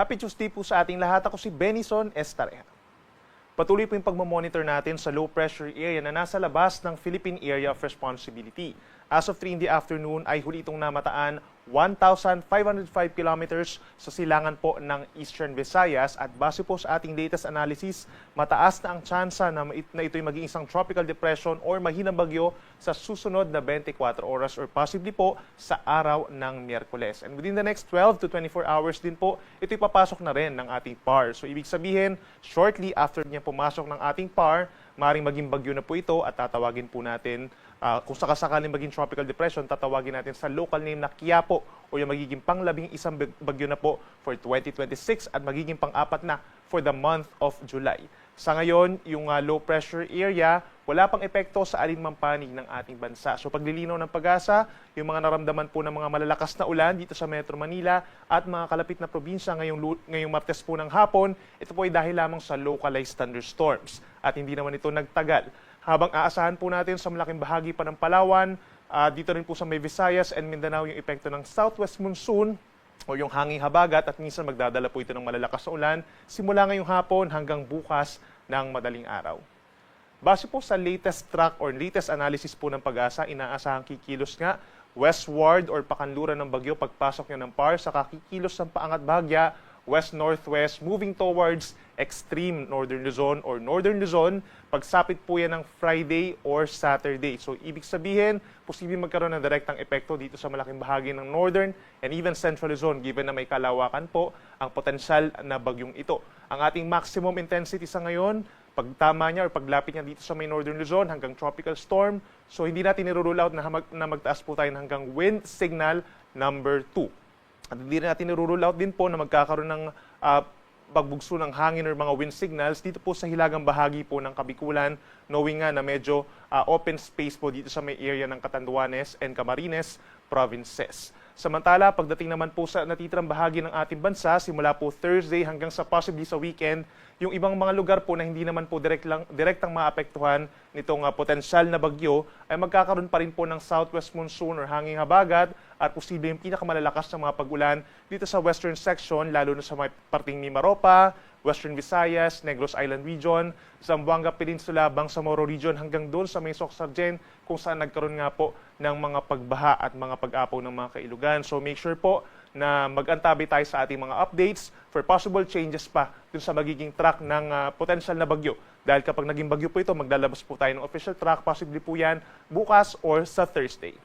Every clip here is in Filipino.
Happy Tuesday po sa ating lahat. Ako si Benison Estareja. Patuloy po yung pagmamonitor natin sa low pressure area na nasa labas ng Philippine Area of Responsibility. As of 3 in the afternoon ay huli itong namataan 1,505 kilometers sa silangan po ng Eastern Visayas at base po sa ating latest analysis, mataas na ang tsansa na ito'y maging isang tropical depression or mahinang bagyo sa susunod na 24 oras or possibly po sa araw ng Miyerkules. And within the next 12 to 24 hours din po, ito'y papasok na rin ng ating PAR. So ibig sabihin, shortly after niya pumasok ng ating PAR, maaaring maging bagyo na po ito at tatawagin po natin, kung sakasakaling maging tropical depression, tatawagin natin sa local name na Quiapo o yung magiging pang-11 bagyo na po for 2026 at magiging pang-apat na for the month of July. Sa ngayon, yung low pressure area, wala pang epekto sa alinmang panig ng ating bansa. So paglilinaw ng pag-asa, yung mga naramdaman po ng mga malalakas na ulan dito sa Metro Manila at mga kalapit na probinsya ngayong Martes po ng hapon, ito po ay dahil lamang sa localized thunderstorms. At hindi naman ito nagtagal. Habang aasahan po natin sa malaking bahagi pa ng Palawan, dito rin po sa may Visayas and Mindanao yung epekto ng southwest monsoon o yung hanging habagat at minsan magdadala po ito ng malalakas na ulan simula ngayong hapon hanggang bukas ng madaling araw. Base po sa latest track or latest analysis po ng pag-asa, inaasahang kikilos nga westward or pakanluran ng bagyo pagpasok niya ng PAR sa kakikilos ng paangat bahagya west-northwest moving towards extreme northern Luzon or northern Luzon pagsapit po yan ng Friday or Saturday. So ibig sabihin, posibleng magkaroon ng direktang epekto dito sa malaking bahagi ng northern and even central Luzon given na may kalawakan po ang potensyal na bagyong ito. Ang ating maximum intensity sa ngayon, pagtama niya or paglapit niya dito sa may northern Luzon hanggang tropical storm. So hindi natin nirule out na magtaas po tayo hanggang wind signal number 2. At hindi natin nirule out din po na magkakaroon ng pagbugso ng hangin or mga wind signals dito po sa hilagang bahagi po ng Kabikulan, knowing nga na medyo open space po dito sa may area ng Catanduanes and Camarines provinces. Samantala, pagdating naman po sa natitirang bahagi ng ating bansa, simula po Thursday hanggang sa possibly sa weekend, yung ibang mga lugar po na hindi naman po direktang maapektuhan nitong potensyal na bagyo ay magkakaroon pa rin po ng southwest monsoon or hanging habagat at posible yung pinakamalalakas na mga pag-ulan dito sa western section, lalo na sa may parting Mimaropa, Western Visayas, Negros Island Region, Zamboanga Peninsula, Bangsamoro Region hanggang doon sa may Soc-Sargen kung saan nagkaroon nga po ng mga pagbaha at mga pag-apaw ng mga kailugan. So make sure po na mag-antabay tayo sa ating mga updates for possible changes pa dun sa magiging track ng potential na bagyo. Dahil kapag naging bagyo po ito, maglalabas po tayo ng official track, possibly po yan bukas or sa Thursday.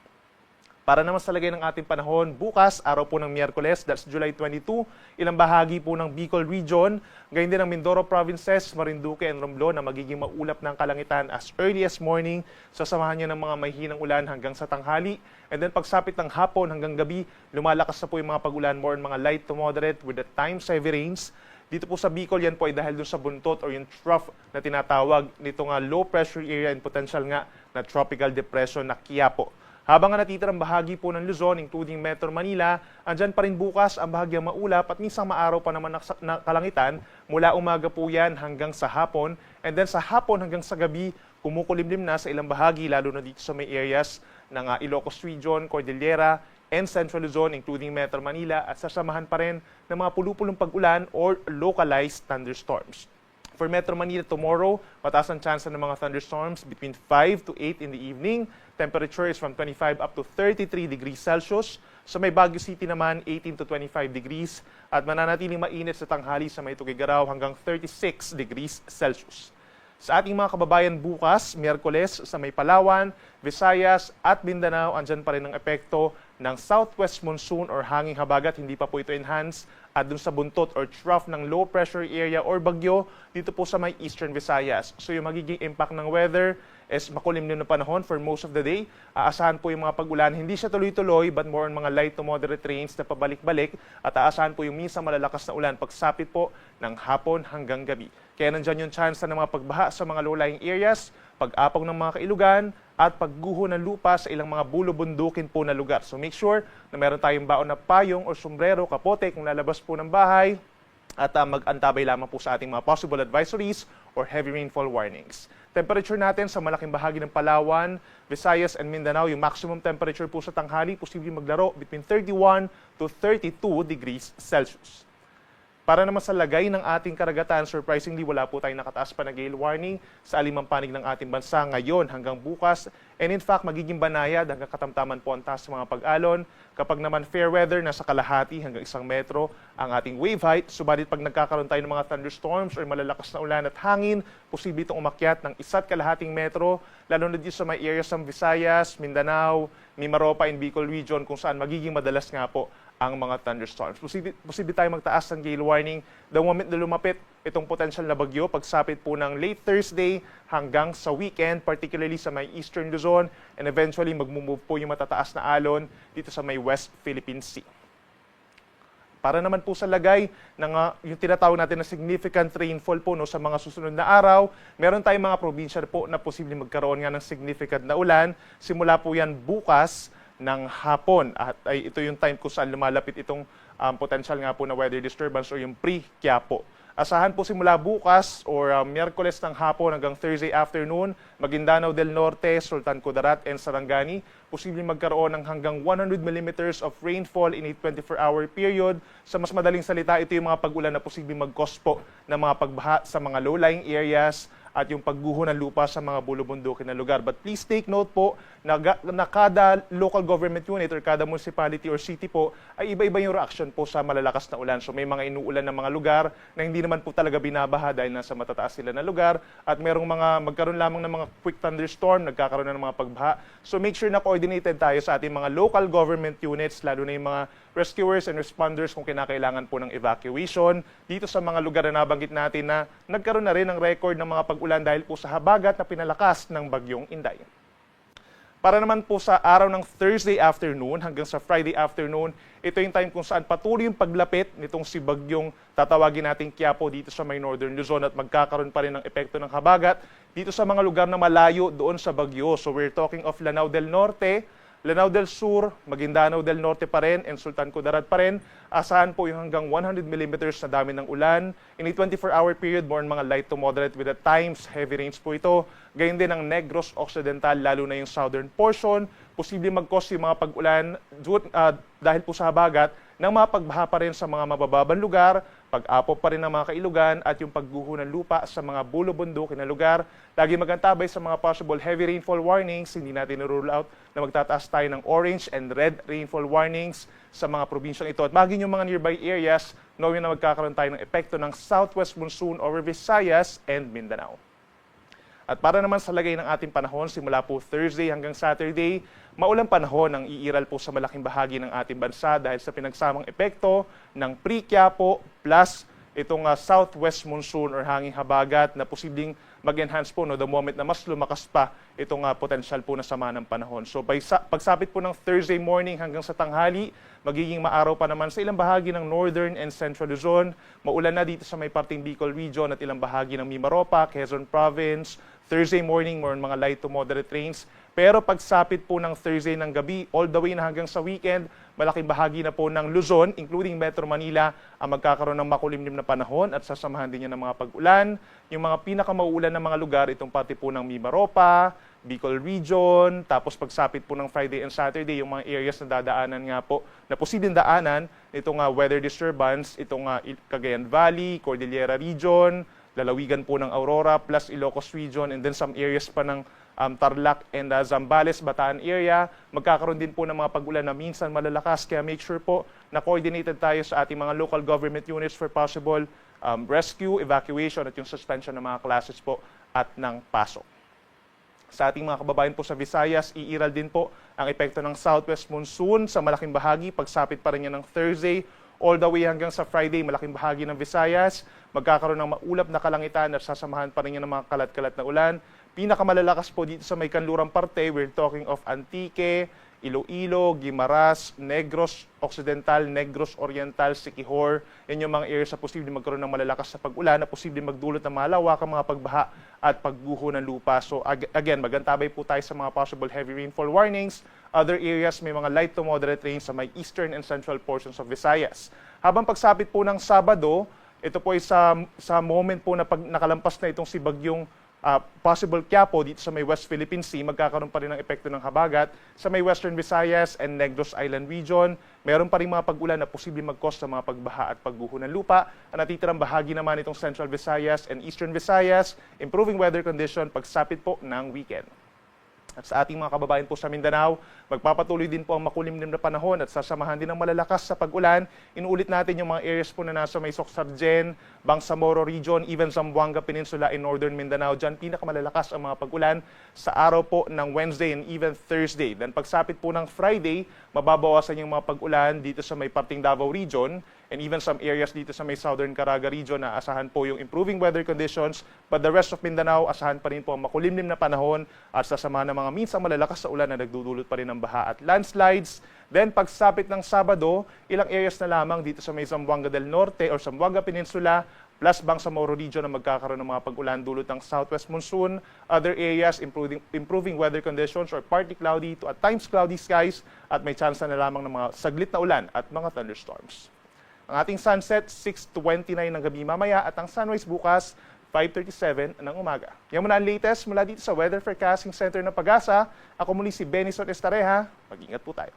Para naman sa lagay ng ating panahon, bukas, araw po ng Miyerkules, that's July 22, ilang bahagi po ng Bicol Region, gayon din ng Mindoro Provinces, Marinduque and Romblon na magiging maulap ng kalangitan as early as morning, sasamahan niya ng mga mahihinang ulan hanggang sa tanghali, and then pagsapit ng hapon hanggang gabi, lumalakas na po yung mga pag-ulan more on mga light to moderate with the times heavy rains. Dito po sa Bicol, yan po ay dahil doon sa buntot or yung trough na tinatawag nitong low pressure area and potential nga na tropical depression na Quiapo. Habang nga natitirang bahagi po ng Luzon, including Metro Manila, andyan pa rin bukas ang bahagyang maulap at minsang maaraw pa naman na kalangitan mula umaga po yan hanggang sa hapon. And then sa hapon hanggang sa gabi, kumukulimlim na sa ilang bahagi, lalo na dito sa may areas ng Ilocos Region, Cordillera, and Central Luzon, including Metro Manila, at sasamahan pa rin ng mga pulupulong pag-ulan or localized thunderstorms. For Metro Manila tomorrow, mataas ang chance ng mga thunderstorms between 5 to 8 in the evening. Temperature is from 25 up to 33 degrees Celsius. Sa may Baguio City naman, 18 to 25 degrees. At mananatiling mainit sa tanghali sa may Tuguegarao hanggang 36 degrees Celsius. Sa ating mga kababayan bukas, Miyerkules, sa may Palawan, Visayas at Mindanao, andyan pa rin ang epekto ng southwest monsoon or hanging habagat, hindi pa po ito enhanced, at dun sa buntot or trough ng low pressure area or bagyo dito po sa may Eastern Visayas. So yung magiging impact ng weather is makulimlim na panahon for most of the day. Aasahan po yung mga pag-ulan, hindi siya tuloy-tuloy but more on mga light to moderate rains na pabalik-balik at aasahan po yung minsan malalakas na ulan pagsapit po ng hapon hanggang gabi. Kaya nandyan yung chance ng mga pagbaha sa mga low-lying areas, pag-apaw ng mga kailugan, at pagguho ng lupa sa ilang mga bulubundukin po na lugar. So make sure na meron tayong baon na payong o sombrero, kapote kung lalabas po ng bahay at mag-antabay lamang po sa ating mga possible advisories or heavy rainfall warnings. Temperature natin sa malaking bahagi ng Palawan, Visayas and Mindanao, yung maximum temperature po sa tanghali, posibleng maglaro between 31 to 32 degrees Celsius. Para naman sa lagay ng ating karagatan, surprisingly wala po tayong nakataas pa na gale warning sa alimang panig ng ating bansa ngayon hanggang bukas. And in fact, magiging banayad hanggang katamtaman po ang taas ng mga pag-alon. Kapag naman fair weather, nasa kalahati hanggang 1 metro ang ating wave height. Subalit pag nagkakaroon tayo ng mga thunderstorms or malalakas na ulan at hangin, posible itong umakyat ng 1.5 metro, lalo na dito sa may areas ng Visayas, Mindanao, Mimaropa, and Bicol region kung saan magiging madalas nga po ang mga thunderstorms. Posible tayo magtaas ng gale warning the moment na lumapit itong potential na bagyo, pagsapit po ng late Thursday hanggang sa weekend, particularly sa may Eastern Luzon, and eventually magmumove po yung matataas na alon dito sa may West Philippine Sea. Para naman po sa lagay ng yung tinatawag natin na significant rainfall po sa mga susunod na araw, meron tayong mga probinsya po na posibleng magkaroon nga ng significant na ulan. Simula po yan bukas ng hapon at ito yung time kung saan lumalapit itong potential nga po na weather disturbance o yung pre-Quiapo. Asahan po simula bukas or Miyerkules ng hapon hanggang Thursday afternoon, Maguindanao del Norte, Sultan Kudarat, and Sarangani, posibleng magkaroon ng hanggang 100 millimeters of rainfall in a 24-hour period. Sa mas madaling salita, ito yung mga pag-ulan na posibleng mag-cause po ng mga pagbaha sa mga low-lying areas at yung pagguho ng lupa sa mga bulubundukin na lugar. But please take note po na kada local government unit or kada municipality or city po ay iba-iba yung reaction po sa malalakas na ulan. So may mga inuulan na mga lugar na hindi naman po talaga binabaha dahil nasa matataas sila na lugar at merong mga magkaroon lamang ng mga quick thunderstorm, nagkakaroon na ng mga pagbaha. So make sure na coordinated tayo sa ating mga local government units, lalo na yung mga rescuers and responders kung kinakailangan po ng evacuation. Dito sa mga lugar na nabanggit natin na nagkaroon na rin ng record ng mga pag-ulan dahil po sa habagat na pinalakas ng bagyong Inday. Para naman po sa araw ng Thursday afternoon hanggang sa Friday afternoon, ito yung time kung saan patuloy yung paglapit nitong si bagyong tatawagin nating Quiapo dito sa may Northern Luzon at magkakaroon pa rin ng epekto ng habagat dito sa mga lugar na malayo doon sa bagyo. So we're talking of Lanao del Norte, Lanao del Sur, Maguindanao del Norte pa rin, and Sultan Kudarat pa rin. Asahan po yung hanggang 100 millimeters na dami ng ulan. In a 24-hour period, more mga light to moderate with at times heavy rains po ito. Gayun din ang Negros Occidental, lalo na yung southern portion. Posible mag-cause yung mga pag-ulan dahil po sa habagat ng mga pagbaha pa rin sa mga mabababang lugar, pag-apo pa rin ng mga kailugan at yung pagguho ng lupa sa mga bulubundukin na lugar. Lagi magantabay sa mga possible heavy rainfall warnings. Hindi natin rule out na magtataas tayo ng orange and red rainfall warnings sa mga probinsyang ito. At maging yung mga nearby areas, knowing na magkakaroon tayo ng epekto ng southwest monsoon over Visayas and Mindanao. At para naman sa lagay ng ating panahon, simula po Thursday hanggang Saturday, maulang panahon ang iiral po sa malaking bahagi ng ating bansa dahil sa pinagsamang epekto ng pre-Quiapo plus itong southwest monsoon or hanging habagat na posibleng mag-enhance po the moment na mas lumakas pa itong potential po na sama ng panahon. So pagsapit po ng Thursday morning hanggang sa tanghali, magiging maaraw pa naman sa ilang bahagi ng Northern and Central Luzon. Maulan na dito sa may parting Bicol region at ilang bahagi ng Mimaropa, Quezon Province. Thursday morning, more mga light to moderate rains. Pero pagsapit po ng Thursday ng gabi, all the way na hanggang sa weekend, malaking bahagi na po ng Luzon, including Metro Manila, ang magkakaroon ng makulimlim na panahon at sasamahan din niya ng mga pag-ulan. Yung mga pinakamauulan na mga lugar, itong pati po ng Mimaropa, Bicol region, tapos pagsapit po ng Friday and Saturday, yung mga areas na dadaanan nga po, na posibleng daanan, itong weather disturbance, itong Cagayan Valley, Cordillera region, lalawigan po ng Aurora plus Ilocos region, and then some areas pa ng Tarlac and Zambales, Bataan area. Magkakaroon din po ng mga pag-ulan na minsan malalakas, kaya make sure po na coordinated tayo sa ating mga local government units for possible rescue, evacuation at yung suspension ng mga classes po at ng pasok. Sa ating mga kababayan po sa Visayas, iiral din po ang epekto ng southwest monsoon sa malaking bahagi. Pagsapit pa rin yan ng Thursday, all the way hanggang sa Friday, malaking bahagi ng Visayas, magkakaroon ng maulap na kalangitan at sasamahan pa rin yan ng mga kalat-kalat na ulan. Pinakamalalakas po dito sa may kanlurang parte, we're talking of Antique, Iloilo, Guimaras, Negros Occidental, Negros Oriental, Siquijor. Yan yung mga areas na posibleng magkaroon ng malalakas na pag-ulan na posibleng magdulot ng malawakang mga pagbaha at pagguho ng lupa. So again, magantabay po tayo sa mga possible heavy rainfall warnings. Other areas may mga light to moderate rains sa may eastern and central portions of Visayas. Habang pagsapit po ng Sabado, ito po ay sa moment po na pag nakalampas na itong si bagyong possible Quiapo dito sa may West Philippine Sea, magkakaroon pa rin ng epekto ng habagat. Sa may Western Visayas and Negros Island region, meron pa rin mga pag-ulan na posibleng mag-cause ng mga pagbaha at pagguho ng lupa. Ang natitirang bahagi naman itong Central Visayas and Eastern Visayas, improving weather condition pagsapit po ng weekend. At sa ating mga kababayan po sa Mindanao, magpapatuloy din po ang makulimlim na panahon at sasamahan din ng malalakas sa pag-ulan. Inuulit natin yung mga areas po na nasa may Socsargen, Bangsamoro region, even Zamboanga Peninsula in Northern Mindanao. Diyan pinakamalalakas ang mga pag-ulan sa araw po ng Wednesday and even Thursday. Then pagsapit po ng Friday, mababawasan yung mga pag-ulan dito sa may parting Davao region and even some areas dito sa may Southern Caraga region na asahan po yung improving weather conditions. But the rest of Mindanao, asahan pa rin po ang makulimlim na panahon at sasamahan ng mga minsang malalakas sa ulan na nagdudulot pa rin ng baha at landslides. Then pagsapit ng Sabado, ilang areas na lamang dito sa may Zamboanga del Norte or Zamboanga Peninsula plus Bangsamoro region na magkakaroon ng mga pag-ulan dulot ng southwest monsoon. Other areas, improving weather conditions or partly cloudy to at times cloudy skies at may chance na lamang ng mga saglit na ulan at mga thunderstorms. Ang ating sunset, 6:29 ng gabi mamaya at ang sunrise bukas, 5:37 ng umaga. Yan muna ang latest mula dito sa Weather Forecasting Center ng Pag-asa. Ako muli si Benison Estareha. Mag-ingat po tayo.